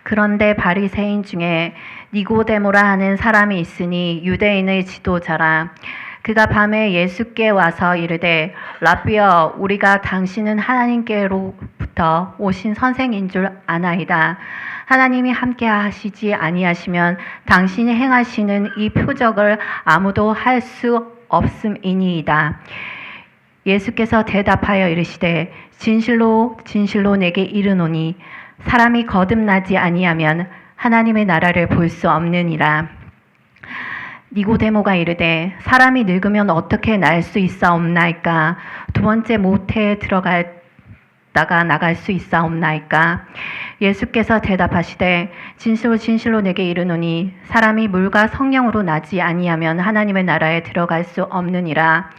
그런데 바리새인 중에 니고데모라 하는 사람이 있으니 유대인의 지도자라. 그가 밤에 예수께 와서 이르되 라비여, 우리가 당신은 하나님께로부터 오신 선생인 줄 아나이다. 하나님이 함께 하시지 아니하시면 당신이 행하시는 이 표적을 아무도 할 수 없음이니이다. 예수께서 대답하여 이르시되 진실로 진실로 내게 이르노니 사람이 거듭나지 아니하면 하나님의 나라를 볼 수 없느니라. 니고데모가 이르되 사람이 늙으면 어떻게 날 수 있사옵나이까? 두 번째 모태에 들어갔다가 나갈 수 있사옵나이까? 예수께서 대답하시되 진실로 진실로 내게 이르노니 사람이 물과 성령으로 나지 아니하면 하나님의 나라에 들어갈 수 없느니라.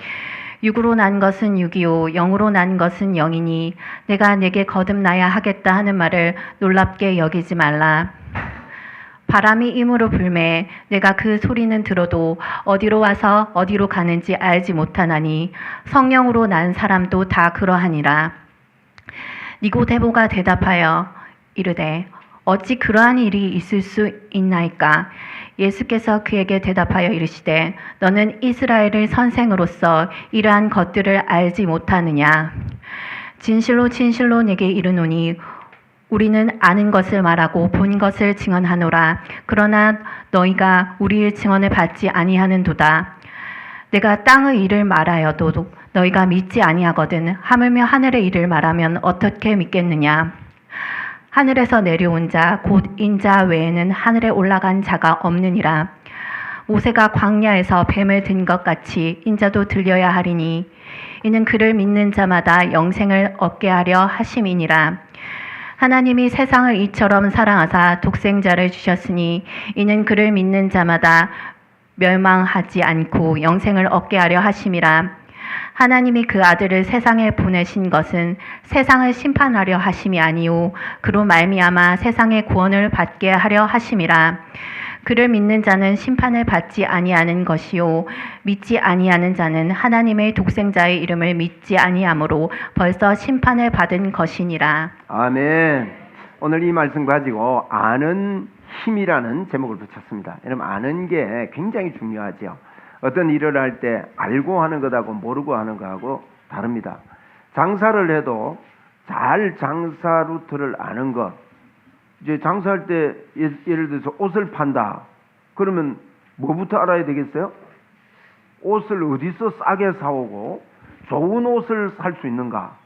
육으로 난 것은 육이요 영으로 난 것은 영이니 내가 내게 거듭나야 하겠다 하는 말을 놀랍게 여기지 말라. 바람이 임으로 불매 내가 그 소리는 들어도 어디로 와서 어디로 가는지 알지 못하나니 성령으로 난 사람도 다 그러하니라. 니고데모가 대답하여 이르되 어찌 그러한 일이 있을 수 있나이까? 예수께서 그에게 대답하여 이르시되 너는 이스라엘의 선생으로서 이러한 것들을 알지 못하느냐? 진실로 진실로 내게 이르노니 우리는 아는 것을 말하고 본 것을 증언하노라. 그러나 너희가 우리의 증언을 받지 아니하는도다. 내가 땅의 일을 말하여도 너희가 믿지 아니하거든. 하물며 하늘의 일을 말하면 어떻게 믿겠느냐? 하늘에서 내려온 자 곧 인자 외에는 하늘에 올라간 자가 없느니라. 모세가 광야에서 뱀을 든 것 같이 인자도 들려야 하리니 이는 그를 믿는 자마다 영생을 얻게 하려 하심이니라. 하나님이 세상을 이처럼 사랑하사 독생자를 주셨으니 이는 그를 믿는 자마다 멸망하지 않고 영생을 얻게 하려 하심이라. 하나님이 그 아들을 세상에 보내신 것은 세상을 심판하려 하심이 아니요 그로 말미암아 세상의 구원을 받게 하려 하심이라. 그를 믿는 자는 심판을 받지 아니하는 것이요 믿지 아니하는 자는 하나님의 독생자의 이름을 믿지 아니하므로 벌써 심판을 받은 것이니라. 아멘. 오늘 이 말씀 가지고 아는 힘이라는 제목을 붙였습니다. 여러분, 아는 게 굉장히 중요하죠. 어떤 일을 할 때 알고 하는 것하고 모르고 하는 것하고 다릅니다. 장사를 해도 잘 장사 루트를 아는 것. 이제 장사할 때 예를 들어서 옷을 판다. 그러면 뭐부터 알아야 되겠어요? 옷을 어디서 싸게 사오고 좋은 옷을 살 수 있는가.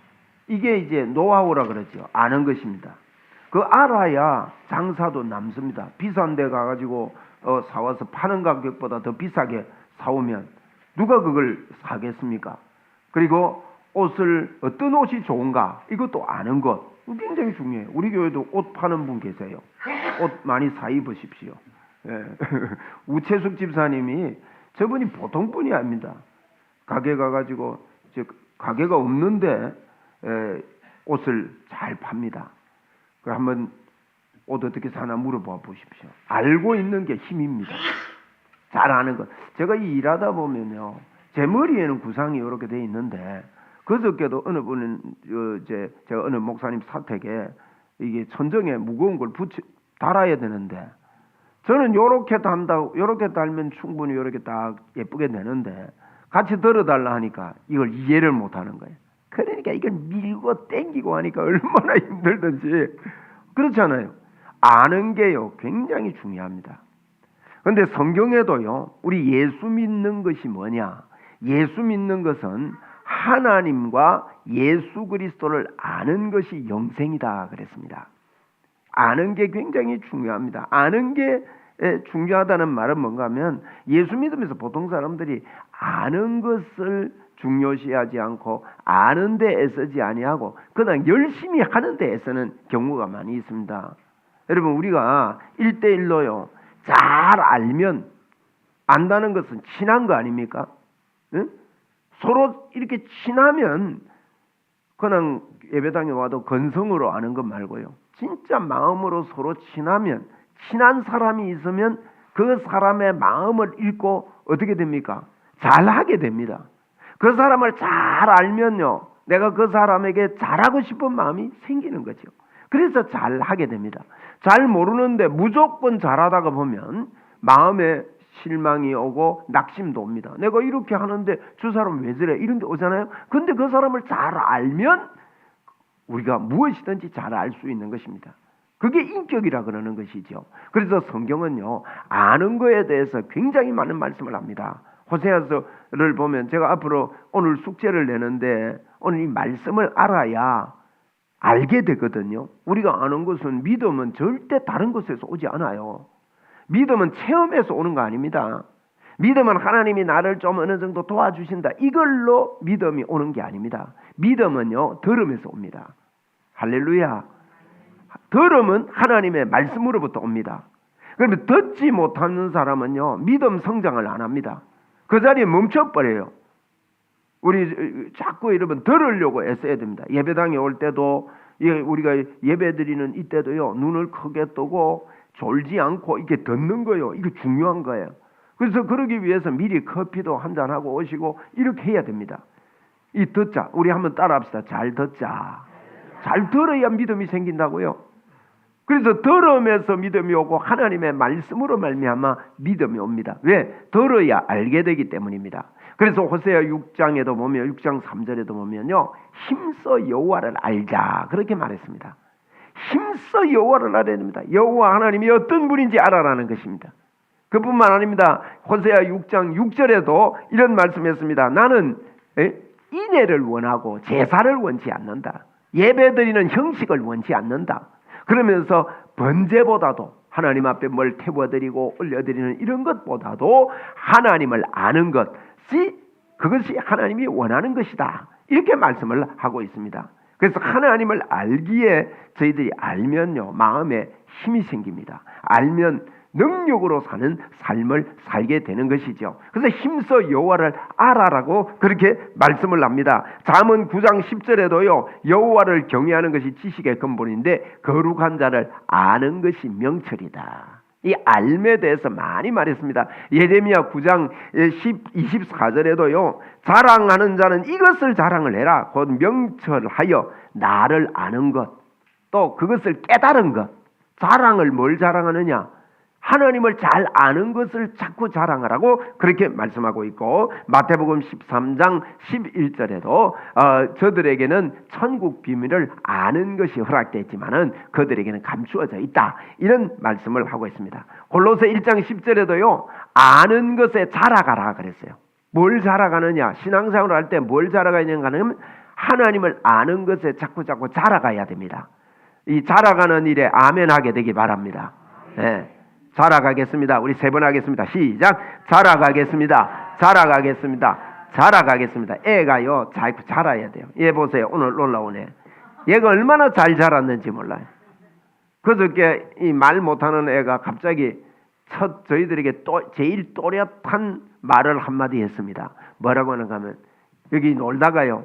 이게 이제 노하우라 그러죠. 아는 것입니다. 그 알아야 장사도 남습니다. 비싼 데 가가지고 사와서 파는 가격보다 더 비싸게 사오면 누가 그걸 사겠습니까? 그리고 옷을 어떤 옷이 좋은가 이것도 아는 것 굉장히 중요해요. 우리 교회도 옷 파는 분 계세요. 옷 많이 사 입으십시오. 예. 우채숙 집사님이 저분이 보통 분이 아닙니다. 가게 가가지고 가게가 없는데 옷을 잘 팝니다. 그 한번 옷 어떻게 사나 물어봐 보십시오. 알고 있는 게 힘입니다. 잘 아는 것. 제가 이 일하다 보면요, 제 머리에는 구상이 이렇게 돼 있는데 그저께도 어느 분은 제가 어느 목사님 사택에 이게 천정에 무거운 걸 달아야 되는데 저는 요렇게 요렇게 달면 충분히 요렇게 딱 예쁘게 되는데 같이 들어달라 하니까 이걸 이해를 못 하는 거예요. 그러니까 이걸 밀고 땡기고 하니까 얼마나 힘들든지. 그렇잖아요. 아는 게요 굉장히 중요합니다. 그런데 성경에도요 우리 예수 믿는 것이 뭐냐? 예수 믿는 것은 하나님과 예수 그리스도를 아는 것이 영생이다 그랬습니다. 아는 게 굉장히 중요합니다. 아는 게 중요하다는 말은 뭔가 하면 예수 믿으면서 보통 사람들이 아는 것을 중요시하지 않고 아는 데 애쓰지 아니하고 그냥 열심히 하는 데 애쓰는 경우가 많이 있습니다. 여러분, 우리가 1대1로요 잘 알면 안다는 것은 친한 거 아닙니까? 응? 서로 이렇게 친하면 그냥 예배당에 와도 건성으로 아는 것 말고요, 진짜 마음으로 서로 친하면, 친한 사람이 있으면 그 사람의 마음을 읽고 어떻게 됩니까? 잘하게 됩니다. 그 사람을 잘 알면요 내가 그 사람에게 잘하고 싶은 마음이 생기는 거죠. 그래서 잘 하게 됩니다. 잘 모르는데 무조건 잘하다가 보면 마음에 실망이 오고 낙심도 옵니다. 내가 이렇게 하는데 저 사람 왜 저래? 이런 게 오잖아요. 근데 그 사람을 잘 알면 우리가 무엇이든지 잘 알 수 있는 것입니다. 그게 인격이라 그러는 것이죠. 그래서 성경은요, 아는 거에 대해서 굉장히 많은 말씀을 합니다. 호세아서를 보면 제가 앞으로 오늘 숙제를 내는데 오늘 이 말씀을 알아야 알게 되거든요. 우리가 아는 것은 믿음은 절대 다른 것에서 오지 않아요. 믿음은 체험에서 오는 거 아닙니다. 믿음은 하나님이 나를 좀 어느 정도 도와주신다. 이걸로 믿음이 오는 게 아닙니다. 믿음은요, 들음에서 옵니다. 할렐루야. 들음은 하나님의 말씀으로부터 옵니다. 그러면 듣지 못하는 사람은요, 믿음 성장을 안 합니다. 그 자리에 멈춰버려요. 우리 자꾸 여러분 들으려고 애써야 됩니다. 예배당에 올 때도 우리가 예배 드리는 이때도요, 눈을 크게 뜨고 졸지 않고 이렇게 듣는 거예요. 이거 중요한 거예요. 그래서 그러기 위해서 미리 커피도 한잔하고 오시고 이렇게 해야 됩니다. 이 듣자. 우리 한번 따라합시다. 잘 듣자. 잘 들어야 믿음이 생긴다고요. 그래서 들으면서 믿음이 오고 하나님의 말씀으로 말미암아 믿음이 옵니다. 왜? 들어야 알게 되기 때문입니다. 그래서 호세아 6장에도 보면 6장 3절에도 보면요, 힘써 여호와를 알자 그렇게 말했습니다. 힘써 여호와를 알아야 됩니다. 여호와 하나님이 어떤 분인지 알아라는 것입니다. 그뿐만 아닙니다. 호세아 6장 6절에도 이런 말씀했습니다. 나는 인애를 원하고 제사를 원치 않는다. 예배드리는 형식을 원치 않는다. 그러면서 번제보다도 하나님 앞에 뭘 태워드리고 올려드리는 이런 것보다도 하나님을 아는 것이 그것이 하나님이 원하는 것이다. 이렇게 말씀을 하고 있습니다. 그래서 하나님을 알기에 저희들이 알면요, 마음에 힘이 생깁니다. 알면 능력으로 사는 삶을 살게 되는 것이죠. 그래서 힘써 여호와를 알아라고 그렇게 말씀을 합니다. 잠언 9장 10절에도요, 여호와를 경외하는 것이 지식의 근본인데 거룩한 자를 아는 것이 명철이다. 이 알에 대해서 많이 말했습니다. 예레미야 9장 24절에도요, 자랑하는 자는 이것을 자랑을 해라. 곧 명철하여 나를 아는 것, 또 그것을 깨달은 것. 자랑을 뭘 자랑하느냐? 하나님을 잘 아는 것을 자꾸 자랑하라고 그렇게 말씀하고 있고, 마태복음 13장 11절에도 저들에게는 천국 비밀을 아는 것이 허락되었지만은 그들에게는 감추어져 있다. 이런 말씀을 하고 있습니다. 골로새 1장 10절에도요, 아는 것에 자라가라 그랬어요. 뭘 자라가느냐? 신앙생활을 할 때 뭘 자라가느냐 하면 하나님을 아는 것에 자꾸 자라가야 됩니다. 이 자라가는 일에 아멘 하게 되기 바랍니다. 네. 자라가겠습니다. 우리 세 번 하겠습니다. 시작. 자라가겠습니다. 자라가겠습니다. 자라가겠습니다. 애가요, 자라야 돼요. 얘 보세요. 오늘 놀라오네. 얘가 얼마나 잘 자랐는지 몰라요. 그저께 이 말 못하는 애가 갑자기 저희들에게 제일 또렷한 말을 한마디 했습니다. 뭐라고 하는가 하면, 여기 놀다가요,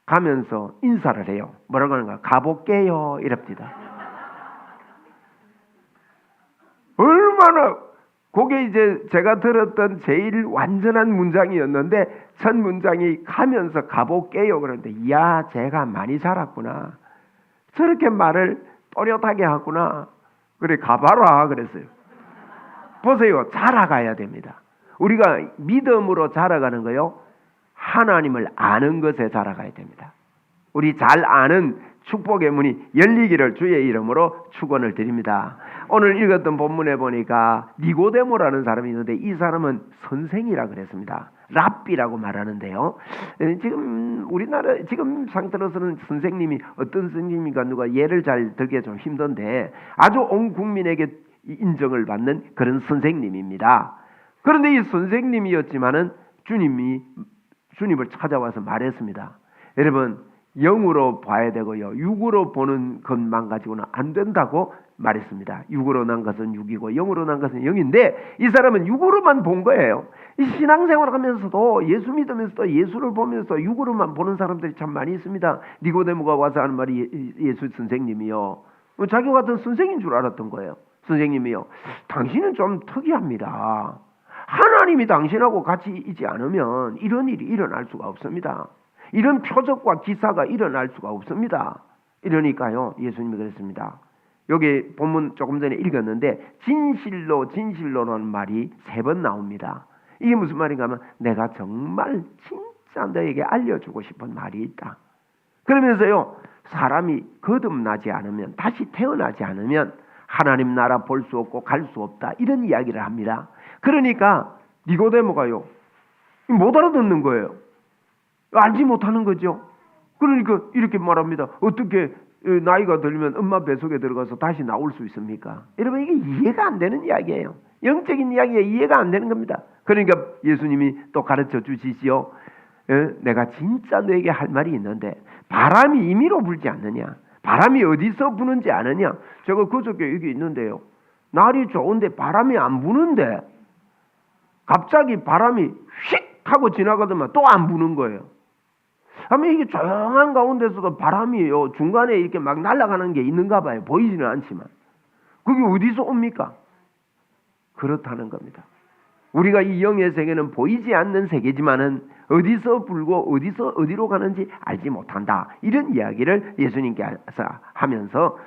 가면서 인사를 해요. 뭐라고 하는가? 가볼게요. 이럽니다. 얼마나, 그게 이제 제가 들었던 제일 완전한 문장이었는데, 첫 문장이 가면서 가볼게요. 그런데, 이야, 제가 많이 자랐구나. 저렇게 말을 또렷하게 하구나. 그래, 가봐라. 그랬어요. 보세요. 자라가야 됩니다. 우리가 믿음으로 자라가는 거요, 하나님을 아는 것에 자라가야 됩니다. 우리 잘 아는 축복의 문이 열리기를 주의 이름으로 축원을 드립니다. 오늘 읽었던 본문에 보니까 니고데모라는 사람이 있는데, 이 사람은 선생이라 그랬습니다. 랍비라고 말하는데요. 지금 우리나라 지금 상태로서는 선생님이 어떤 선생님인가 누가 예를 잘 들기 좀 힘든데, 아주 온 국민에게 인정을 받는 그런 선생님입니다. 그런데 이 선생님이었지만은 주님을 찾아와서 말했습니다. 여러분, 영으로 봐야 되고요, 육으로 보는 것만 가지고는 안 된다고 말했습니다. 육으로 난 것은 육이고 영으로 난 것은 영인데, 이 사람은 육으로만 본 거예요. 이 신앙생활을 하면서도, 예수 믿으면서도 예수를 보면서 육으로만 보는 사람들이 참 많이 있습니다. 니고데모가 와서 하는 말이, 예수 선생님이요, 자기 같은 선생인 줄 알았던 거예요. 선생님이요, 당신은 좀 특이합니다. 하나님이 당신하고 같이 있지 않으면 이런 일이 일어날 수가 없습니다. 이런 표적과 기사가 일어날 수가 없습니다. 이러니까요, 예수님이 그랬습니다. 여기 본문 조금 전에 읽었는데 진실로 진실로라는 말이 3번 나옵니다. 이게 무슨 말인가 하면 내가 정말 진짜 너에게 알려주고 싶은 말이 있다. 그러면서요, 사람이 거듭나지 않으면, 다시 태어나지 않으면 하나님 나라 볼 수 없고 갈 수 없다, 이런 이야기를 합니다. 그러니까 니고데모가요, 못 알아듣는 거예요. 알지 못하는 거죠. 그러니까 이렇게 말합니다. 어떻게 나이가 들면 엄마 뱃속에 들어가서 다시 나올 수 있습니까? 여러분, 이게 이해가 안 되는 이야기예요. 영적인 이야기가 이해가 안 되는 겁니다. 그러니까 예수님이 또 가르쳐 주시지요. 내가 진짜 너에게 할 말이 있는데 바람이 임의로 불지 않느냐? 바람이 어디서 부는지 아느냐? 제가 그저께 여기 있는데요, 날이 좋은데 바람이 안 부는데 갑자기 바람이 휙 하고 지나가더만 또 안 부는 거예요. 하면 이게 조용한 가운데서도 바람이요, 중간에 이렇게 막 날아가는 게 있는가 봐요. 보이지는 않지만. 그게 어디서 옵니까? 그렇다는 겁니다. 우리가 이 영의 세계는 보이지 않는 세계지만은 어디서 불고 어디서 어디로 가는지 알지 못한다, 이런 이야기를 예수님께서 하면서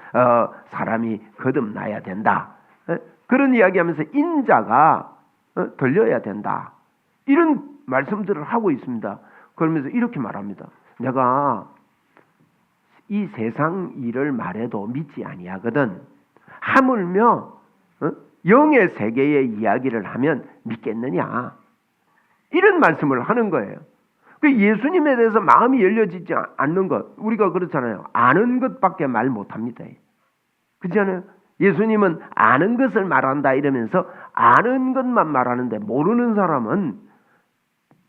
사람이 거듭나야 된다, 그런 이야기하면서 인자가 들려야 된다, 이런 말씀들을 하고 있습니다. 그러면서 이렇게 말합니다. 내가 이 세상 일을 말해도 믿지 아니하거든. 하물며 영의 세계의 이야기를 하면 믿겠느냐, 이런 말씀을 하는 거예요. 그 예수님에 대해서 마음이 열려지지 않는 것, 우리가 그렇잖아요. 아는 것밖에 말 못합니다. 그렇잖아요. 예수님은 아는 것을 말한다 이러면서 아는 것만 말하는데, 모르는 사람은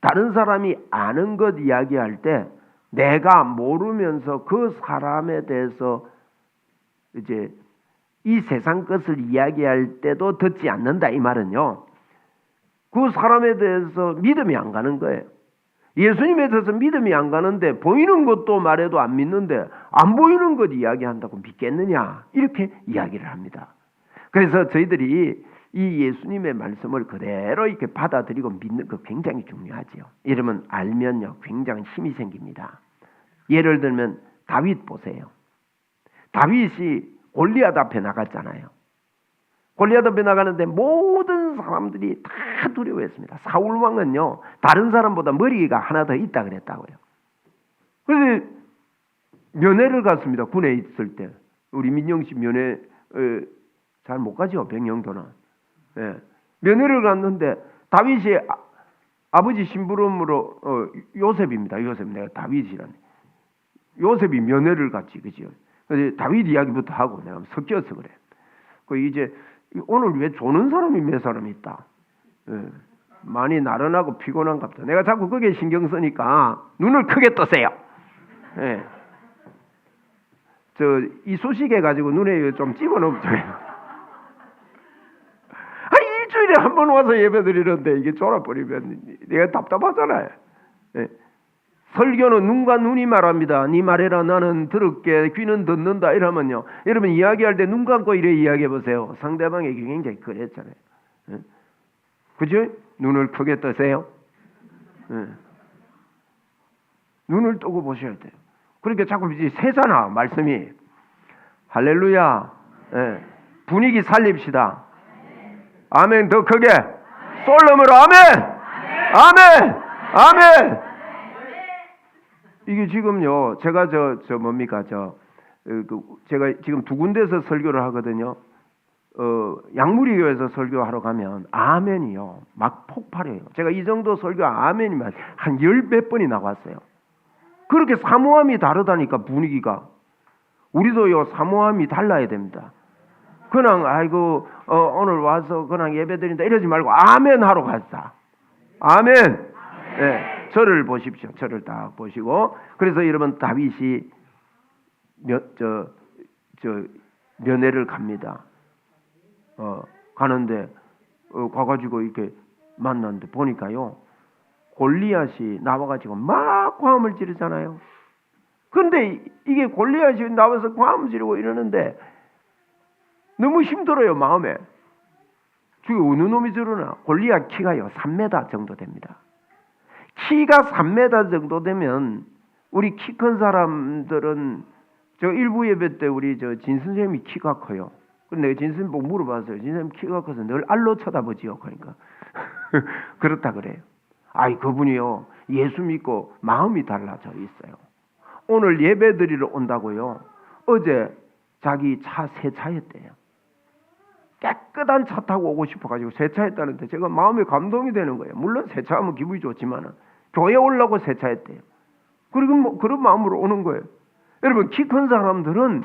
다른 사람이 아는 것 이야기할 때 내가 모르면서 그 사람에 대해서 이제 이 세상 것을 이야기할 때도 듣지 않는다, 이 말은요, 그 사람에 대해서 믿음이 안 가는 거예요. 예수님에 대해서 믿음이 안 가는데 보이는 것도 말해도 안 믿는데 안 보이는 것 이야기한다고 믿겠느냐, 이렇게 이야기를 합니다. 그래서 저희들이 이 예수님의 말씀을 그대로 이렇게 받아들이고 믿는 거 굉장히 중요하지요. 이러면 알면요, 굉장히 힘이 생깁니다. 예를 들면 다윗 보세요. 다윗이 골리앗 앞에 나갔잖아요. 골리앗 앞에 나가는데 모든 사람들이 다 두려워했습니다. 사울 왕은요, 다른 사람보다 머리가 하나 더 있다 그랬다고요. 그래서 면회를 갔습니다. 군에 있을 때. 우리 민영 씨 면회 잘 못 가죠, 백령도는. 예. 면회를 갔는데 다윗이 아버지 심부름으로 요셉입니다. 요셉, 내가 다윗이라네. 요셉이 면회를 갔지, 그죠? 그래서 다윗 이야기부터 하고 내가 섞여서 그래. 그 이제 오늘 왜 조는 사람이 몇 사람 있다. 예. 많이 나른하고 피곤한가 보다. 내가 자꾸 그게 신경 쓰니까 눈을 크게 뜨세요. 예. 이 소식해 가지고 눈에 좀 집어넣어줘요. 일주일에 한 번 와서 예배드리는데 이게 졸아버리면 내가 답답하잖아요. 예. 설교는 눈과 눈이 말합니다. 네 말해라, 나는 들을게, 귀는 듣는다, 이러면요, 여러분 이야기할 때 눈 감고 이래 이야기해 보세요. 상대방에게 굉장히 그랬잖아요. 예. 그죠? 눈을 크게 뜨세요. 예. 눈을 뜨고 보셔야 돼요. 그러니까 자꾸 이제 새잖아, 말씀이. 할렐루야. 예. 분위기 살립시다. 아멘. 더 크게. 솔로몬으로 아멘. 아멘. 아멘. 이게 지금요, 제가 뭡니까, 제가 지금 두 군데서 설교를 하거든요. 양무리 교회에서 설교하러 가면 아멘이요, 막 폭발해요. 제가 이 정도 설교 아멘이면 한 10몇 번이 나왔어요. 그렇게 사모함이 다르다니까, 분위기가. 우리도요, 사모함이 달라야 됩니다. 그냥 아이고 오늘 와서 그냥 예배드린다 이러지 말고 아멘 하러 갔다. 아멘. 네, 저를 보십시오. 저를 딱 보시고. 그래서 여러분, 다윗이 면회를 갑니다. 가는데 가가지고 이렇게 만났는데 보니까요, 골리앗이 나와가지고 막 고함을 지르잖아요. 근데 이게 골리앗이 나와서 고함을 지르고 이러는데 너무 힘들어요, 마음에. 저게 어느 놈이 저러나. 골리앗 키가요 3m 정도 됩니다. 키가 3m 정도 되면 우리 키 큰 사람들은 저 일부 예배 때 우리 저 진 선생님이 키가 커요. 근데 내가 진 선생님 보고 물어봤어요. 진 선생님 키가 커서 늘 알로 쳐다보지요. 그러니까 그렇다 그래요. 아이 그분이요 예수 믿고 마음이 달라져 있어요. 오늘 예배 드리러 온다고요. 어제 자기 차 세차했대요. 깨끗한 차 타고 오고 싶어가지고 세차했다는데 제가 마음이 감동이 되는 거예요. 물론 세차하면 기분이 좋지만은 교회 오려고 세차했대요. 그리고 뭐 그런 마음으로 오는 거예요. 여러분 키 큰 사람들은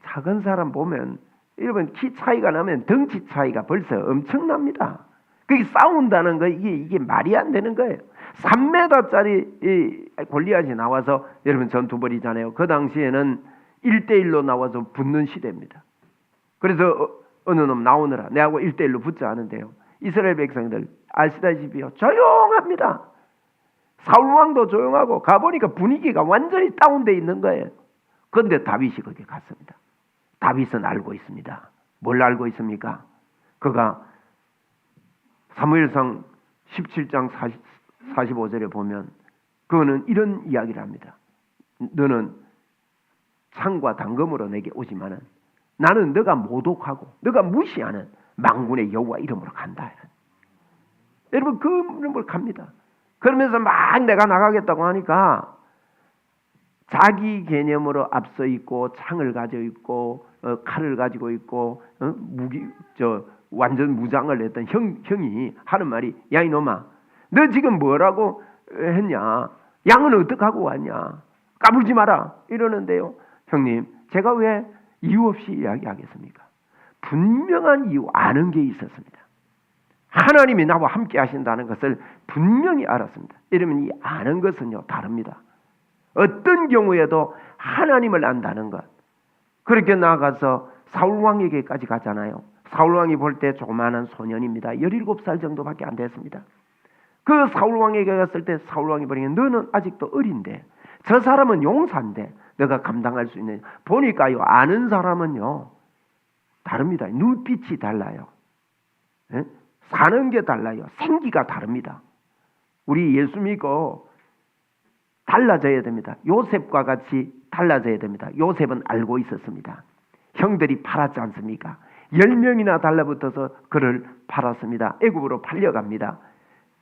작은 사람 보면 여러분 키 차이가 나면 덩치 차이가 벌써 엄청납니다. 그게 싸운다는 거 이게 말이 안 되는 거예요. 3m짜리 골리앗이 나와서 여러분 전투 벌이잖아요. 그 당시에는 1대1로 나와서 붙는 시대입니다. 그래서 어느 놈 나오느라 내하고 1대1로 붙자 하는데요. 이스라엘 백성들 아시다시피요 조용합니다. 사울왕도 조용하고 가보니까 분위기가 완전히 다운돼 있는 거예요. 그런데 다윗이 거기 갔습니다. 다윗은 알고 있습니다. 뭘 알고 있습니까? 그가 사무엘상 17장 45절에 보면 그거는 이런 이야기를 합니다. 너는 창과 단검으로 내게 오지만은 나는 너가 모독하고 너가 무시하는 만군의 여호와 이름으로 간다. 여러분 그 이름으로 갑니다. 그러면서 막 내가 나가겠다고 하니까 자기 개념으로 앞서 있고 창을 가지고 있고 칼을 가지고 있고 무기 완전 무장을 했던 형이 하는 말이 야 이놈아 너 지금 뭐라고 했냐? 양은 어떻게 하고 왔냐? 까불지 마라 이러는데요. 형님 제가 왜 이유 없이 이야기하겠습니까? 분명한 이유 아는 게 있었습니다. 하나님이 나와 함께 하신다는 것을 분명히 알았습니다. 이러면 이 아는 것은요 다릅니다. 어떤 경우에도 하나님을 안다는 것. 그렇게 나아가서 사울왕에게까지 갔잖아요. 사울왕이 볼 때 조그마한 소년입니다. 17살 정도밖에 안 됐습니다. 그 사울왕에게 갔을 때 사울왕이 보니까 너는 아직도 어린데 저 사람은 용사인데 너가 감당할 수 있느냐. 보니까요 아는 사람은요 다릅니다. 눈빛이 달라요. 예? 사는 게 달라요. 생기가 다릅니다. 우리 예수 믿고 달라져야 됩니다. 요셉과 같이 달라져야 됩니다. 요셉은 알고 있었습니다. 형들이 팔았지 않습니까? 10명이나 달라붙어서 그를 팔았습니다. 애굽으로 팔려갑니다.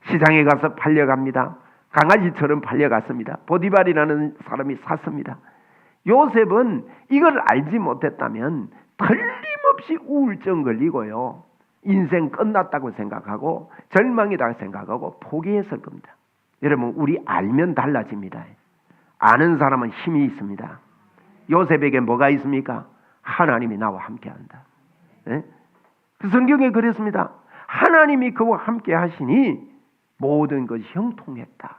시장에 가서 팔려갑니다. 강아지처럼 팔려갔습니다. 보디발이라는 사람이 샀습니다. 요셉은 이걸 알지 못했다면 틀림없이 우울증 걸리고요. 인생 끝났다고 생각하고 절망이라고 생각하고 포기했을 겁니다. 여러분 우리 알면 달라집니다. 아는 사람은 힘이 있습니다. 요셉에게 뭐가 있습니까? 하나님이 나와 함께한다. 네? 그 성경에 그랬습니다. 하나님이 그와 함께 하시니 모든 것이 형통했다.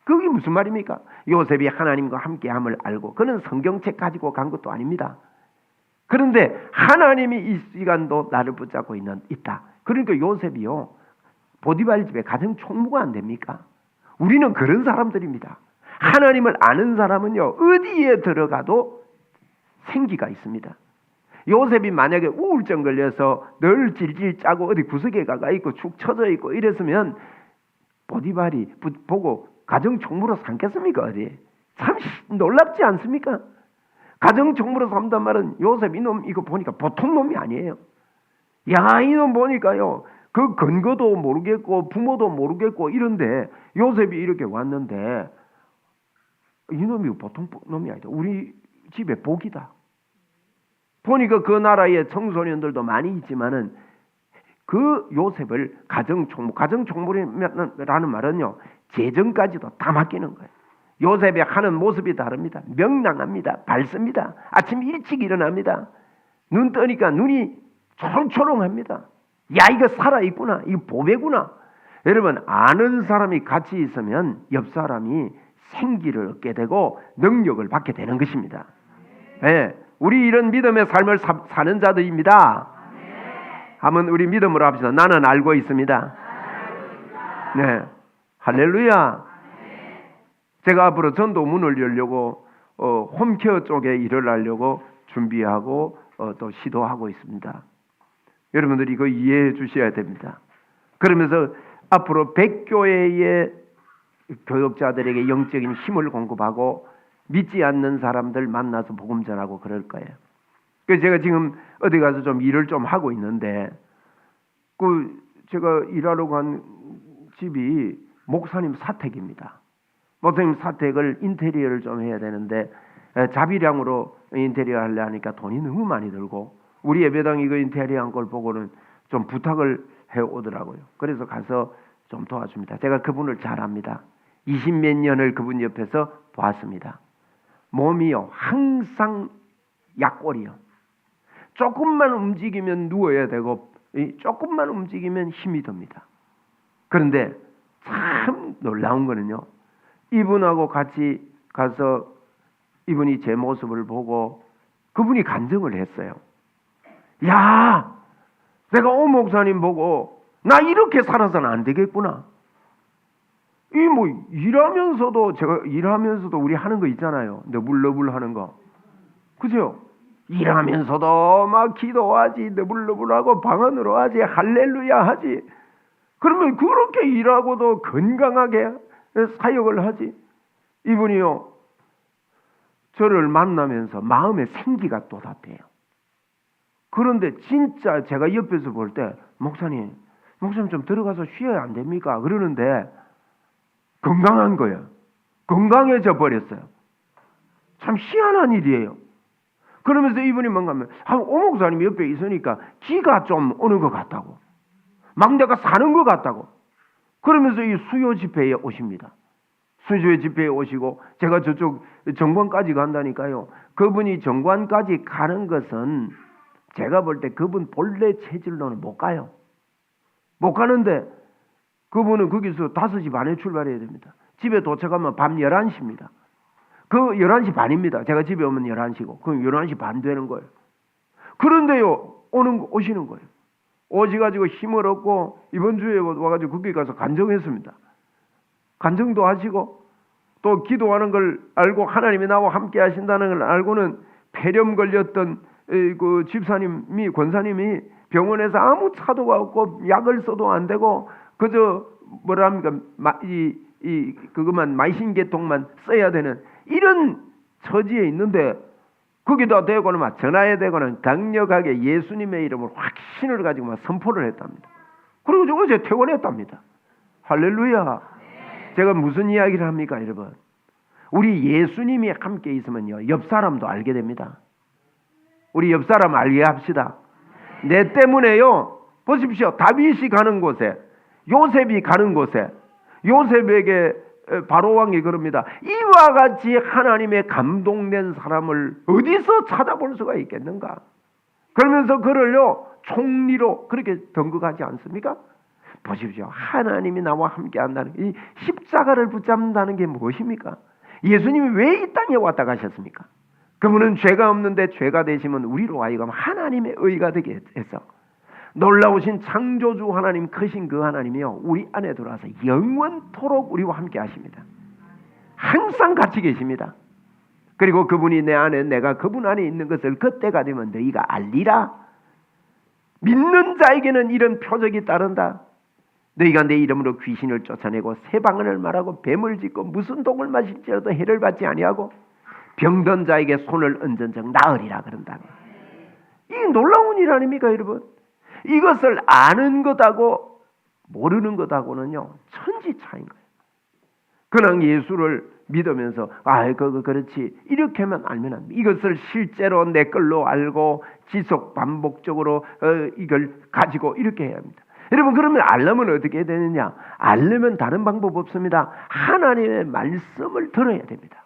그게 무슨 말입니까? 요셉이 하나님과 함께함을 알고 그는 성경책 가지고 간 것도 아닙니다. 그런데 하나님이 이 시간도 나를 붙잡고 있다. 그러니까 요셉이요 보디발 집에 가정 총무가 안 됩니까? 우리는 그런 사람들입니다. 하나님을 아는 사람은요 어디에 들어가도 생기가 있습니다. 요셉이 만약에 우울증 걸려서 늘 질질 짜고 어디 구석에 가가 있고 축 처져 있고 이랬으면 보디발이 보고 가정 총무로 삼겠습니까? 어디? 참 놀랍지 않습니까? 가정 총무로 삼단 말은 요셉 이놈 이거 보니까 보통 놈이 아니에요. 야 이놈 보니까요 그 근거도 모르겠고 부모도 모르겠고 이런데 요셉이 이렇게 왔는데 이놈이 보통 놈이 아니다. 우리 집에 복이다. 보니까 그 나라에 청소년들도 많이 있지만은 그 요셉을 가정총무라는 말은요 재정까지도 다 맡기는 거예요. 요셉이 하는 모습이 다릅니다. 명랑합니다. 밝습니다. 아침 일찍 일어납니다. 눈 뜨니까 눈이 초롱초롱합니다. 야 이거 살아있구나. 이거 보배구나. 여러분 아는 사람이 같이 있으면 옆 사람이 생기를 얻게 되고 능력을 받게 되는 것입니다. 네, 우리 이런 믿음의 삶을 사는 자들입니다. 한번 우리 믿음으로 합시다. 나는 알고 있습니다. 네, 할렐루야. 제가 앞으로 전도 문을 열려고 홈케어 쪽에 일을 하려고 준비하고 또 시도하고 있습니다. 여러분들이 이거 이해해 주셔야 됩니다. 그러면서 앞으로 100교회의 교역자들에게 영적인 힘을 공급하고 믿지 않는 사람들 만나서 복음 전하고 그럴 거예요. 그래서 제가 지금 어디 가서 좀 일을 좀 하고 있는데 제가 일하러 간 집이 목사님 사택입니다. 목사님 사택을 인테리어를 좀 해야 되는데 자비량으로 인테리어 하려 하니까 돈이 너무 많이 들고 우리 예배당 이거 인테리어 한 걸 보고는 좀 부탁을 해 오더라고요. 그래서 가서 좀 도와줍니다. 제가 그분을 잘 압니다. 20몇 년을 그분 옆에서 봤습니다. 몸이요 항상 약골이요. 조금만 움직이면 누워야 되고 조금만 움직이면 힘이 듭니다. 그런데 참 놀라운 거는요. 이분하고 같이 가서 이분이 제 모습을 보고 그분이 간증을 했어요. 야, 내가 오 목사님 보고 나 이렇게 살아서는 안 되겠구나. 이 뭐 일하면서도 제가 일하면서도 우리 하는 거 있잖아요. 너불너불 하는 거. 그죠? 일하면서도 막 기도하지, 너불너불하고 방언으로 하지, 할렐루야 하지. 그러면 그렇게 일하고도 건강하게 사역을 하지. 이분이요. 저를 만나면서 마음에 생기가 돋았대요. 그런데 진짜 제가 옆에서 볼 때 목사님 좀 들어가서 쉬어야 안 됩니까? 그러는데 건강한 거예요. 건강해져 버렸어요. 참 희한한 일이에요. 그러면서 이분이 뭔가 하면 오 목사님 옆에 있으니까 기가 좀 오는 것 같다고. 막 내가 사는 것 같다고. 그러면서 이 수요 집회에 오십니다. 수요 집회에 오시고 제가 저쪽 정관까지 간다니까요. 그분이 정관까지 가는 것은 제가 볼 때 그분 본래 체질로는 못 가요. 못 가는데 그분은 거기서 5시 반에 출발해야 됩니다. 집에 도착하면 밤 11시입니다. 그 11시 반입니다. 제가 집에 오면 11시고 그럼 11시 반 되는 거예요. 그런데요. 오시는 거예요. 오셔가지고 힘을 얻고 이번 주에 와가지고 거기 가서 간증했습니다. 간증도 하시고 또 기도하는 걸 알고 하나님이 나와 함께 하신다는 걸 알고는 폐렴 걸렸던 그 집사님이 권사님이 병원에서 아무 차도가 없고 약을 써도 안 되고 그저 뭐랍니까 그것만 마이신계통만 써야 되는 이런 처지에 있는데 거기다 대고는 막 전화에 대고는 강력하게 예수님의 이름을 확신을 가지고 막 선포를 했답니다. 그리고 저 어제 퇴원했답니다. 할렐루야. 제가 무슨 이야기를 합니까, 여러분? 우리 예수님이 함께 있으면요, 옆 사람도 알게 됩니다. 우리 옆 사람 알게 합시다. 내 때문에요. 보십시오. 다윗이 가는 곳에, 요셉이 가는 곳에, 요셉에게 바로왕이 그럽니다. 이와 같이 하나님의 감동된 사람을 어디서 찾아볼 수가 있겠는가? 그러면서 그를요 총리로 그렇게 등극하지 않습니까? 보십시오. 하나님이 나와 함께 한다는 이 십자가를 붙잡는다는 게 무엇입니까? 예수님이 왜 이 땅에 왔다 가셨습니까? 그분은 죄가 없는데 죄가 되시면 우리로 하여금 하나님의 의가 되게 해서 놀라우신 창조주 하나님 크신 그 하나님이요 우리 안에 들어와서 영원토록 우리와 함께 하십니다. 항상 같이 계십니다. 그리고 그분이 내 안에 내가 그분 안에 있는 것을 그때가 되면 너희가 알리라. 믿는 자에게는 이런 표적이 따른다. 너희가 내 이름으로 귀신을 쫓아내고 새 방언을 말하고 뱀을 짚고 무슨 독을 마실지라도 해를 받지 아니하고 병든 자에게 손을 얹은 적 나으리라 그런다. 이게 놀라운 일 아닙니까, 여러분? 이것을 아는 것하고 모르는 것하고는요 천지 차이인 거예요. 그냥 예수를 믿으면서 그렇지 이렇게만 알면 안 돼. 이것을 실제로 내 걸로 알고 지속 반복적으로 이걸 가지고 이렇게 해야 합니다. 여러분 그러면 알려면 어떻게 해야 되느냐? 알려면 다른 방법 없습니다. 하나님의 말씀을 들어야 됩니다.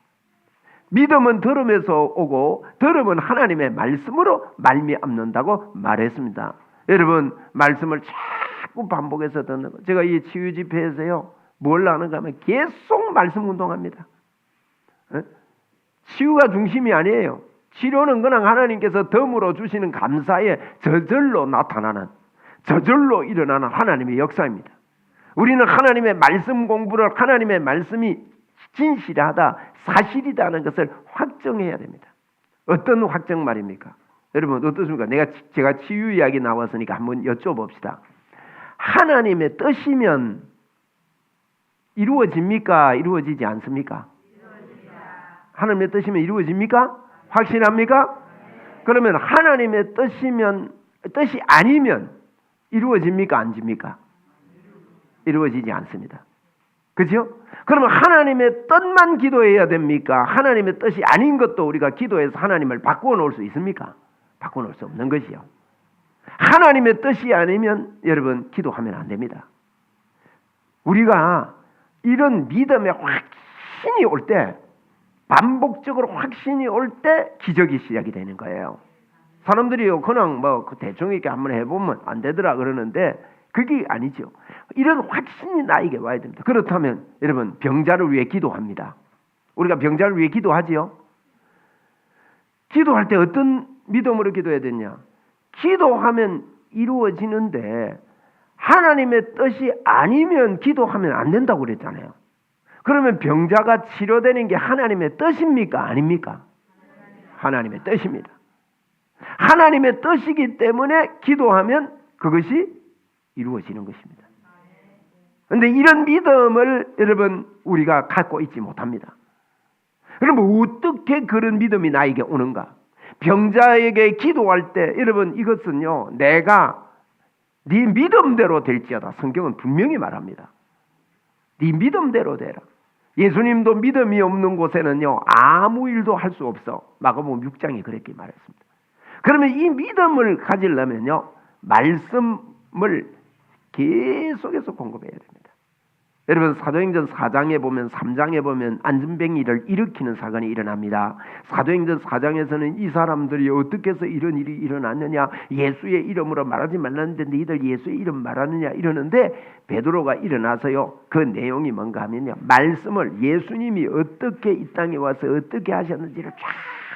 믿음은 들으면서 오고 들으면 하나님의 말씀으로 말미암는다고 말했습니다. 여러분 말씀을 자꾸 반복해서 듣는 거. 제가 이 치유 집회에서요 뭘 하는가 하면 계속 말씀 운동합니다. 치유가 중심이 아니에요. 치료는 그냥 하나님께서 덤으로 주시는 감사에 저절로 나타나는 저절로 일어나는 하나님의 역사입니다. 우리는 하나님의 말씀 공부를 하나님의 말씀이 진실하다 사실이다는 것을 확정해야 됩니다. 어떤 확정 말입니까? 여러분 어떻습니까? 제가 치유 이야기 나왔으니까 한번 여쭤봅시다. 하나님의 뜻이면 이루어집니까? 이루어지지 않습니까? 하나님의 뜻이면 이루어집니까? 확신합니까? 그러면 하나님의 뜻이 아니면 이루어집니까? 안 집니까? 이루어지지 않습니다. 그죠? 그러면 하나님의 뜻만 기도해야 됩니까? 하나님의 뜻이 아닌 것도 우리가 기도해서 하나님을 바꾸어 놓을 수 있습니까? 바꾸어 놓을 수 없는 것이요. 하나님의 뜻이 아니면 여러분 기도하면 안 됩니다. 우리가 이런 믿음의 확신이 올 때, 반복적으로 확신이 올 때 기적이 시작이 되는 거예요. 사람들이요 그냥 대충 이렇게 한번 해보면 안 되더라 그러는데 그게 아니죠. 이런 확신이 나에게 와야 됩니다. 그렇다면 여러분 병자를 위해 기도합니다. 우리가 병자를 위해 기도하지요. 기도할 때 어떤 믿음으로 기도해야 되냐? 기도하면 이루어지는데 하나님의 뜻이 아니면 기도하면 안 된다고 그랬잖아요. 그러면 병자가 치료되는 게 하나님의 뜻입니까? 아닙니까? 하나님의 뜻입니다. 하나님의 뜻이기 때문에 기도하면 그것이 이루어지는 것입니다. 그런데 이런 믿음을 여러분 우리가 갖고 있지 못합니다. 그러면 어떻게 그런 믿음이 나에게 오는가? 병자에게 기도할 때 여러분 이것은요 내가 네 믿음대로 될지어다. 성경은 분명히 말합니다. 네 믿음대로 되라. 예수님도 믿음이 없는 곳에는요 아무 일도 할 수 없어. 마가복음 6장에 그렇게 말했습니다. 그러면 이 믿음을 가지려면요 말씀을 계속해서 공급해야 됩니다. 여러분 사도행전 4장에 보면 3장에 보면 안전뱅이를 일으키는 사건이 일어납니다. 사도행전 4장에서는 이 사람들이 어떻게 해서 이런 일이 일어났느냐, 예수의 이름으로 말하지 말랐는데 너희들 예수의 이름 말하느냐 이러는데 베드로가 일어나서요 그 내용이 뭔가 하면요 말씀을 예수님이 어떻게 이 땅에 와서 어떻게 하셨는지를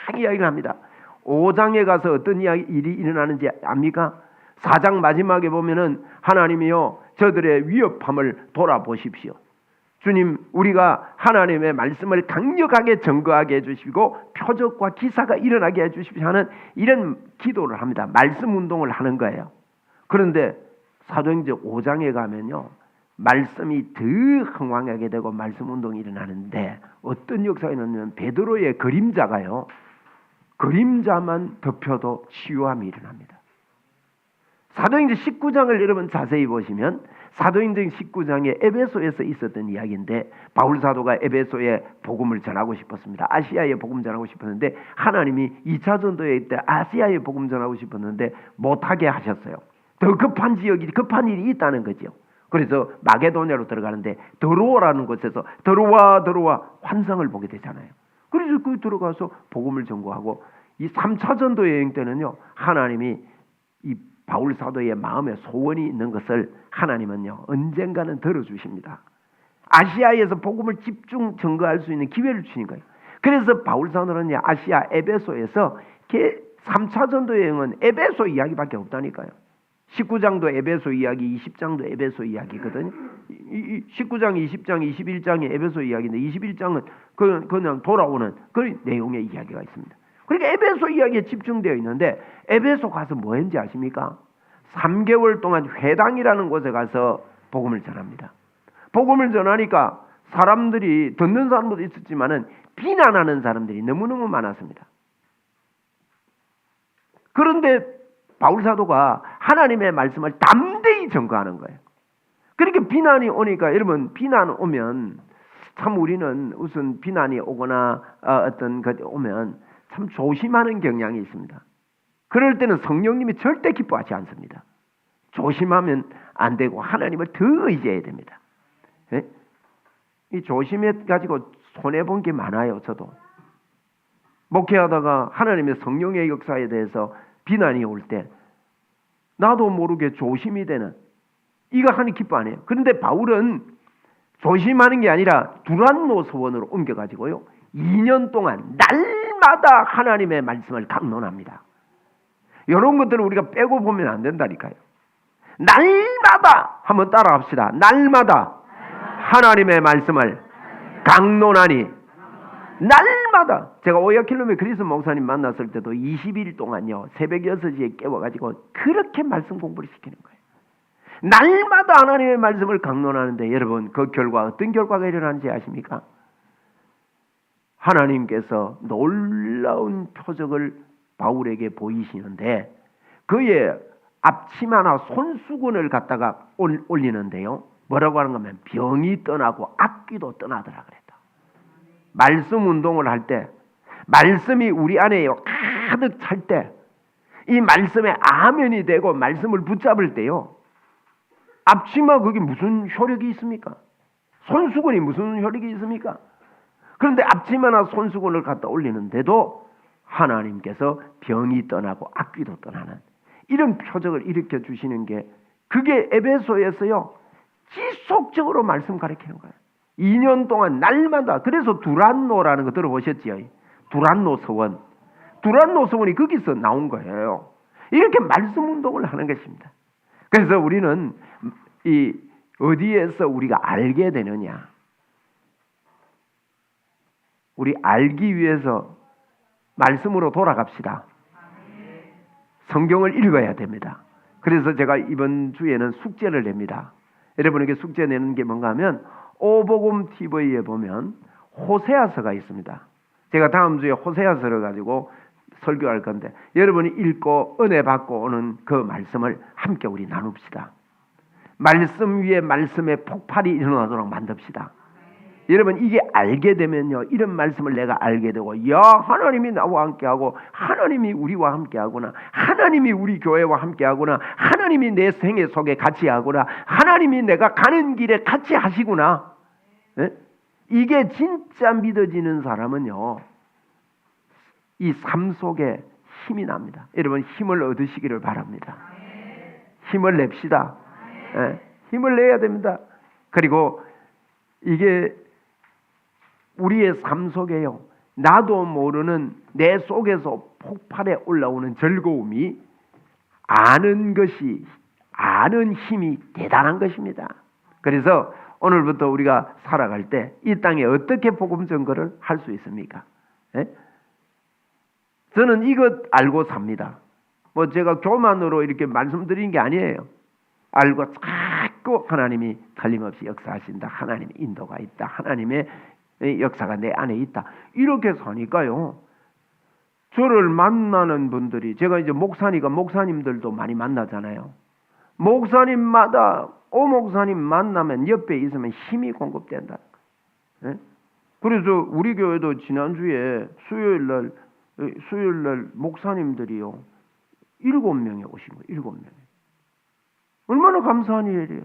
쫙 이야기를 합니다. 5장에 가서 어떤 일이 일어나는지 압니까? 4장 마지막에 보면은 하나님이요 저들의 위협함을 돌아보십시오. 주님 우리가 하나님의 말씀을 강력하게 증거하게 해주시고 표적과 기사가 일어나게 해주십시오 하는 이런 기도를 합니다. 말씀 운동을 하는 거예요. 그런데 사도행전 5장에 가면요 말씀이 더 흥왕하게 되고 말씀 운동이 일어나는데 어떤 역사가 일어나냐면 베드로의 그림자가요 그림자만 덮여도 치유함이 일어납니다. 사도행전 19장을 여러분 자세히 보시면 사도행전 19장에 에베소에서 있었던 이야기인데 바울 사도가 에베소에 복음을 전하고 싶었습니다. 아시아에 복음 전하고 싶었는데 하나님이 2차 전도에 있을 때 아시아에 복음 전하고 싶었는데 못하게 하셨어요. 더 급한 지역이 급한 일이 있다는 거죠. 그래서 마게도냐로 들어가는데 드로아라는 곳에서 드로아 환상을 보게 되잖아요. 그래서 그 들어가서 복음을 전거하고 이 3차 전도 여행 때는요 하나님이 이 바울 사도의 마음에 소원이 있는 것을 하나님은요 언젠가는 들어주십니다. 아시아에서 복음을 집중 증거할 수 있는 기회를 주신 거예요. 그래서 바울 사도는 아시아 에베소에서 3차 전도 여행은 에베소 이야기밖에 없다니까요. 19장도 에베소 이야기, 20장도 에베소 이야기거든요. 19장, 20장, 21장이 에베소 이야기인데 21장은 그냥 돌아오는 그 내용의 이야기가 있습니다. 그러니까 에베소 이야기에 집중되어 있는데 에베소 가서 뭐 했는지 아십니까? 3개월 동안 회당이라는 곳에 가서 복음을 전합니다. 복음을 전하니까 사람들이 듣는 사람도 있었지만은 비난하는 사람들이 너무너무 많았습니다. 그런데 바울 사도가 하나님의 말씀을 담대히 전거하는 거예요. 그렇게 비난이 오니까 여러분 비난 오면 참 우리는 우선 비난이 오거나 어떤 것이 오면 참 조심하는 경향이 있습니다. 그럴 때는 성령님이 절대 기뻐하지 않습니다. 조심하면 안 되고 하나님을 더 의지해야 됩니다. 예? 이 조심해 가지고 손해 본 게 많아요. 저도 목회하다가 하나님의 성령의 역사에 대해서 비난이 올 때 나도 모르게 조심이 되는 이거 하나님 기뻐 안 해요. 그런데 바울은 조심하는 게 아니라 두란노 서원으로 옮겨가지고요 2년 동안 날마다 하나님의 말씀을 강론합니다. 이런 것들을 우리가 빼고 보면 안 된다니까요. 날마다 한번 따라합시다. 날마다 하나님의 말씀을 강론하니 날마다 제가 오야킬로메 그리스 목사님 만났을 때도 20일 동안요 새벽 6시에 깨워가지고 그렇게 말씀 공부를 시키는 거예요. 날마다 하나님의 말씀을 강론하는데 여러분 그 결과 어떤 결과가 일어나는지 아십니까? 하나님께서 놀라운 표적을 바울에게 보이시는데 그의 앞치마나 손수건을 갖다가 올리는데요. 뭐라고 하는 거면 병이 떠나고 악귀도 떠나더라 그랬다. 말씀 운동을 할 때 말씀이 우리 안에 가득 찰 때 이 말씀에 아멘이 되고 말씀을 붙잡을 때요. 앞치마 그게 무슨 효력이 있습니까? 손수건이 무슨 효력이 있습니까? 그런데 앞치마나 손수건을 갖다 올리는데도 하나님께서 병이 떠나고 악귀도 떠나는 이런 표적을 일으켜 주시는 게 그게 에베소에서요. 지속적으로 말씀 가르치는 거예요. 2년 동안 날마다. 그래서 두란노라는 거 들어보셨지요? 두란노 서원. 두란노 서원이 거기서 나온 거예요. 이렇게 말씀 운동을 하는 것입니다. 그래서 우리는 이 어디에서 우리가 알게 되느냐? 우리 알기 위해서 말씀으로 돌아갑시다. 성경을 읽어야 됩니다. 그래서 제가 이번 주에는 숙제를 냅니다. 여러분에게 숙제 내는 게 뭔가 하면 오복음 TV에 보면 호세아서가 있습니다. 제가 다음 주에 호세아서를 가지고 설교할 건데 여러분이 읽고 은혜 받고 오는 그 말씀을 함께 우리 나눕시다. 말씀 위에 말씀의 폭발이 일어나도록 만듭시다. 여러분 이게 알게 되면요. 이런 말씀을 내가 알게 되고 야 하나님이 나와 함께하고 하나님이 우리와 함께하구나. 하나님이 우리 교회와 함께하구나. 하나님이 내 생애 속에 같이 하구나. 하나님이 내가 가는 길에 같이 하시구나. 예? 이게 진짜 믿어지는 사람은요. 이 삶 속에 힘이 납니다. 여러분 힘을 얻으시기를 바랍니다. 힘을 냅시다. 예? 힘을 내야 됩니다. 그리고 이게 우리의 삶 속에요. 나도 모르는 내 속에서 폭발해 올라오는 즐거움이 아는 힘이 대단한 것입니다. 그래서 오늘부터 우리가 살아갈 때 이 땅에 어떻게 복음 전거를 할 수 있습니까? 예? 저는 이것 알고 삽니다. 뭐 제가 교만으로 이렇게 말씀드리는 게 아니에요. 알고 자꾸 하나님이 틀림없이 역사하신다. 하나님의 인도가 있다. 하나님의 역사가 내 안에 있다. 이렇게 사니까요. 저를 만나는 분들이 제가 이제 목사니까 목사님들도 많이 만나잖아요. 목사님마다 목사님 만나면 옆에 있으면 힘이 공급된다. 예? 그래서 우리 교회도 지난주에 수요일날 목사님들이요. 7명이 오신 거예요. 7명. 얼마나 감사한 일이에요.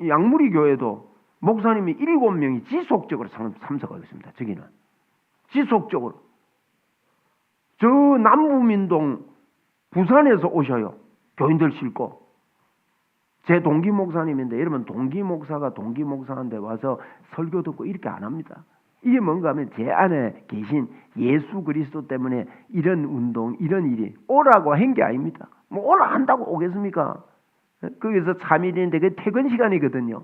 양무리 교회도 목사님이 7명이 지속적으로 참석하고 있습니다. 저기는. 지속적으로. 저 남부민동 부산에서 오셔요. 교인들 싣고. 제 동기 목사님인데 여러분 동기 목사가 동기 목사한테 와서 설교 듣고 이렇게 안 합니다. 이게 뭔가 하면 제 안에 계신 예수 그리스도 때문에 이런 운동, 이런 일이 오라고 한 게 아닙니다. 뭐 오라 한다고 오겠습니까? 거기서 3일인데 그게 퇴근 시간이거든요.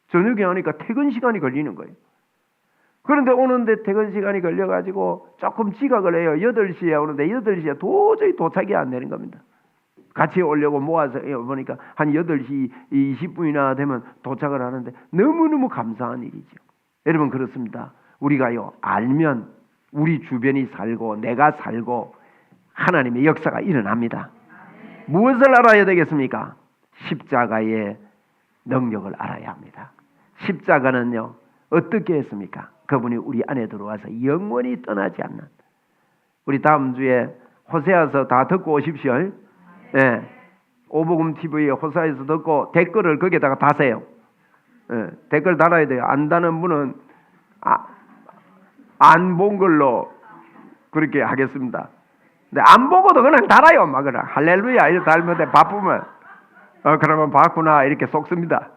저녁에 하니까 퇴근 시간이 걸리는 거예요. 그런데 오는데 퇴근 시간이 걸려가지고 조금 지각을 해요. 8시에 오는데 8시에 도저히 도착이 안 되는 겁니다. 같이 오려고 모아서 보니까 한 8시 20분이나 되면 도착을 하는데 너무너무 감사한 일이죠. 여러분 그렇습니다. 우리가요 알면 우리 주변이 살고 내가 살고 하나님의 역사가 일어납니다. 무엇을 알아야 되겠습니까? 십자가의 능력을 알아야 합니다. 십자가는요 어떻게 했습니까? 그분이 우리 안에 들어와서 영원히 떠나지 않는. 우리 다음 주에 호세아서 다 듣고 오십시오. 예. 오복음 TV에 호세아서 듣고 댓글을 거기에다가 다세요. 예. 댓글 달아야 돼요. 안 다는 분은 안 본 걸로 그렇게 하겠습니다. 근데 안 보고도 그냥 달아요. 막 그래. 할렐루야 이렇게 달면 돼. 바쁘면 그러면 봤구나 이렇게 속습니다.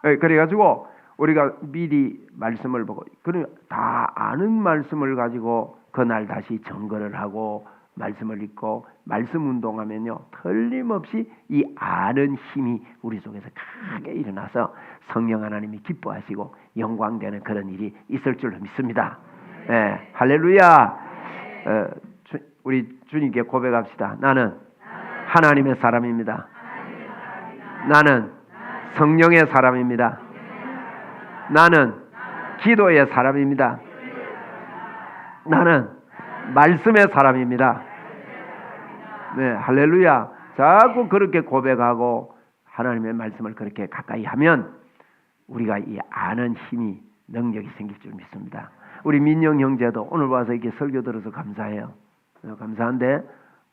예. 그래가지고 우리가 미리 말씀을 보고 그러면 다 아는 말씀을 가지고 그날 다시 점거를 하고 말씀을 읽고 말씀 운동하면요 틀림없이 이 아는 힘이 우리 속에서 크게 일어나서 성령 하나님이 기뻐하시고 영광되는 그런 일이 있을 줄로 믿습니다. 예, 할렐루야. 우리 주님께 고백합시다. 나는 하나님의 사람입니다. 나는 성령의 사람입니다. 나는 기도의 사람입니다. 나는 말씀의 사람입니다. 네, 할렐루야. 자꾸 그렇게 고백하고 하나님의 말씀을 그렇게 가까이 하면 우리가 이 아는 힘이 능력이 생길 줄 믿습니다. 우리 민영 형제도 오늘 와서 이렇게 설교 들어서 감사해요. 감사한데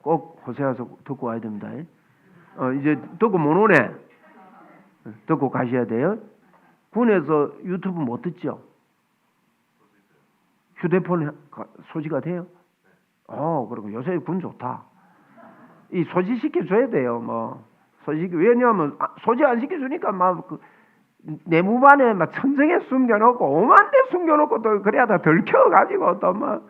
꼭 호세아서 듣고 와야 됩니다. 이제 듣고 못 오네. 듣고 가셔야 돼요. 군에서 유튜브 못 듣죠? 휴대폰 소지가 돼요? 그리고 요새 군 좋다. 이 소지시켜줘야 돼요. 뭐 소지시 왜냐하면 소지 안 시켜주니까 막 내무반에 막 천정에 숨겨놓고 오만 대 숨겨놓고 또 그래야 다 들켜가지고 또 막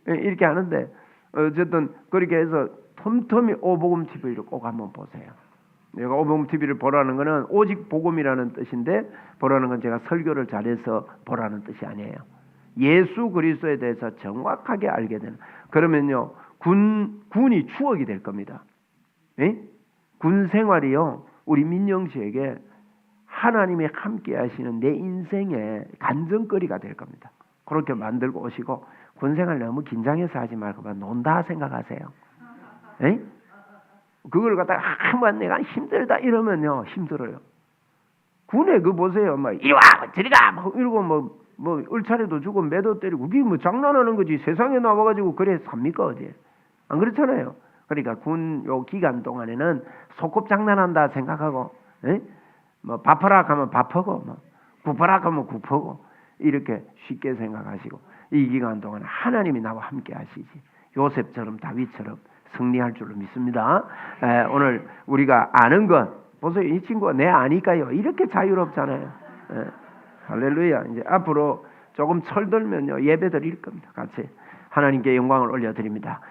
이렇게 하는데 어쨌든 그렇게 해서 틈틈이 오복음 TV를 꼭 한번 보세요. 내가 오복음 TV를 보라는 거는 오직 복음이라는 뜻인데 보라는 건 제가 설교를 잘해서 보라는 뜻이 아니에요. 예수 그리스도에 대해서 정확하게 알게 되는. 그러면요 군이 추억이 될 겁니다. 에? 군 생활이요 우리 민영 씨에게 하나님이 함께 하시는 내 인생의 간증거리가 될 겁니다. 그렇게 만들고 오시고 군생활 너무 긴장해서 하지 말고 논다 생각하세요. 에? 그걸 갖다가 한번 내가 힘들다 이러면요 힘들어요. 군에 그 보세요. 막 이리 와 저리 가 막 이러고 뭐 울차례도 주고 매도 때리고 그게 뭐 장난하는 거지. 세상에 나와가지고 그래 삽니까 어디? 안 그렇잖아요. 그러니까 군 요 기간 동안에는 소꿉 장난한다 생각하고, 에? 뭐 밥하라 하면 밥하고, 뭐 굽하라 하면 굽하고 이렇게 쉽게 생각하시고 이 기간 동안 하나님이 나와 함께 하시지. 요셉처럼 다윗처럼 승리할 줄로 믿습니다. 오늘 우리가 아는 것 보세요. 이 친구가 내 아니까요. 이렇게 자유롭잖아요. 할렐루야. 이제 앞으로 조금 철들면요 예배 드릴 겁니다. 같이 하나님께 영광을 올려드립니다.